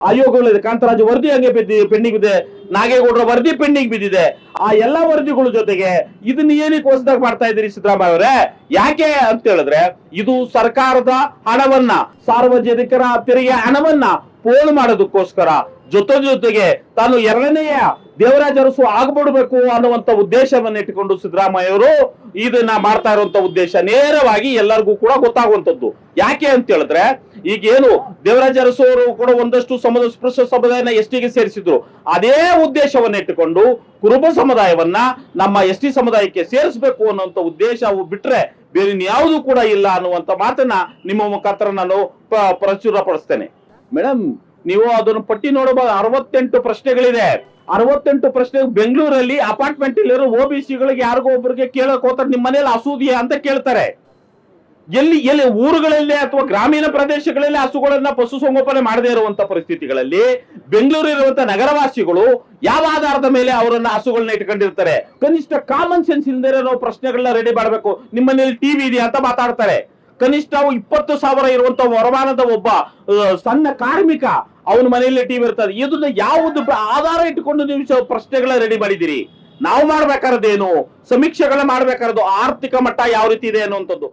ಆಯೋಗಗಳಿದೆ, ಕಾಂತರಾಜು ವರದಿ ಹಂಗೆ ಪೆಂಡಿಂಗ್ ಇದೆ, ನಾಗೇಗೌಡರ ವರದಿ ಪೆಂಡಿಂಗ್ ಬಿದ್ದಿದೆ. ಆ ಎಲ್ಲಾ ವರದಿಗಳ ಜೊತೆಗೆ ಇದನ್ನ ಏನಕ್ಕೆ ಹೊಸದಾಗಿ ಮಾಡ್ತಾ ಇದ್ದೀರಿ ಸಿದ್ದರಾಮಯ್ಯ ಅವರೇ? ಯಾಕೆ ಅಂತ ಹೇಳಿದ್ರೆ, ಇದು ಸರ್ಕಾರದ ಹಣವನ್ನ, ಸಾರ್ವಜನಿಕರ ತೆರಿಗೆ ಹಣವನ್ನ ಪೋಲು ಮಾಡೋದಕ್ಕೋಸ್ಕರ, ಜೊತೆಗೆ ತಾನು ಎರಡನೆಯ ದೇವರಾಜ ಅರಸು ಆಗ್ಬಿಡ್ಬೇಕು ಅನ್ನುವಂತ ಉದ್ದೇಶವನ್ನ ಇಟ್ಟುಕೊಂಡು ಸಿದ್ದರಾಮಯ್ಯ ಅವರು ಇದನ್ನ ಮಾಡ್ತಾ ಇರುವಂತ ಉದ್ದೇಶ ನೇರವಾಗಿ ಎಲ್ಲರಿಗೂ ಕೂಡ ಗೊತ್ತಾಗುವಂತದ್ದು. ಯಾಕೆ ಅಂತ ಹೇಳಿದ್ರೆ, ಈಗೇನು ದೇವರಾಜ ಅರಸು ಅವರು ಕೂಡ ಒಂದಷ್ಟು ಸ್ಪೃಶ್ಯ ಸಮುದಾಯನ ಎಸ್ಟಿಗೆ ಸೇರಿಸಿದ್ರು. ಅದೇ ಉದ್ದೇಶವನ್ನ ಇಟ್ಟುಕೊಂಡು ಕುರುಬ ಸಮುದಾಯವನ್ನ ನಮ್ಮ ಎಸ್ಟಿ ಸಮುದಾಯಕ್ಕೆ ಸೇರಿಸಬೇಕು ಅನ್ನುವಂತ ಉದ್ದೇಶ ಬಿಟ್ರೆ ಬೇರೆ ಯಾವುದು ಕೂಡ ಇಲ್ಲ ಅನ್ನುವಂತ ಮಾತನ್ನ ನಿಮ್ಮ ಮುಖಾಂತರ ನಾನು ಪ್ರಚುರಪಡಿಸ್ತೇನೆ. ಮೇಡಮ್, ನೀವು ಅದನ್ನು ಪಟ್ಟಿ ನೋಡಬಹುದು. 68 ಪ್ರಶ್ನೆಗಳಿದೆ. 68 ಪ್ರಶ್ನೆ ಬೆಂಗಳೂರಲ್ಲಿ ಅಪಾರ್ಟ್ಮೆಂಟ್ ಇಲ್ಲಿರೋ OBC-ಗಳಿಗೆ ಯಾರಿಗೋ ಒಬ್ಬರಿಗೆ ಕೇಳಕ್ ಹೋಗ್ತಾರೆ, ನಿಮ್ಮ ಮನೇಲಿ ಹಸುದಿಯಾ ಅಂತ ಕೇಳ್ತಾರೆ. ಎಲ್ಲಿ ಊರುಗಳಲ್ಲಿ ಅಥವಾ ಗ್ರಾಮೀಣ ಪ್ರದೇಶಗಳಲ್ಲಿ ಹಸುಗಳನ್ನ ಪಶುಸಂಗೋಪನೆ ಮಾಡದೇ ಇರುವಂತ ಪರಿಸ್ಥಿತಿಗಳಲ್ಲಿ ಬೆಂಗಳೂರಿರುವಂತ ನಗರವಾಸಿಗಳು ಯಾವ ಆಧಾರದ ಮೇಲೆ ಅವರನ್ನ ಹಸುಗಳನ್ನ ಇಟ್ಕೊಂಡಿರ್ತಾರೆ? ಕನಿಷ್ಠ ಕಾಮನ್ ಸೆನ್ಸ್ ಇಲ್ದೇ ನಾವು ಪ್ರಶ್ನೆಗಳನ್ನ ರೆಡಿ ಮಾಡಬೇಕು. ನಿಮ್ಮ ಮನೇಲಿ ಟಿವಿ ಇದೆಯಾ ಅಂತ ಮಾತಾಡ್ತಾರೆ. ಕನಿಷ್ಠ 20,000 ಇರುವಂತ ವರಮಾನದ ಒಬ್ಬ ಸಣ್ಣ ಕಾರ್ಮಿಕ, ಅವನ ಮನೆಯಲ್ಲಿ ಟಿವಿ ಇರ್ತದೆ. ಇದನ್ನ ಯಾವುದು ಆಧಾರ ಇಟ್ಟುಕೊಂಡು ನೀವು ಪ್ರಶ್ನೆಗಳ ರೆಡಿ ಮಾಡಿದಿರಿ? ನಾವು ಮಾಡ್ಬೇಕಾರದೇನು? ಸಮೀಕ್ಷೆಗಳ ಮಾಡ್ಬೇಕಾರದು ಆರ್ಥಿಕ ಮಟ್ಟ ಯಾವ ರೀತಿ ಇದೆ ಅನ್ನುವಂಥದ್ದು.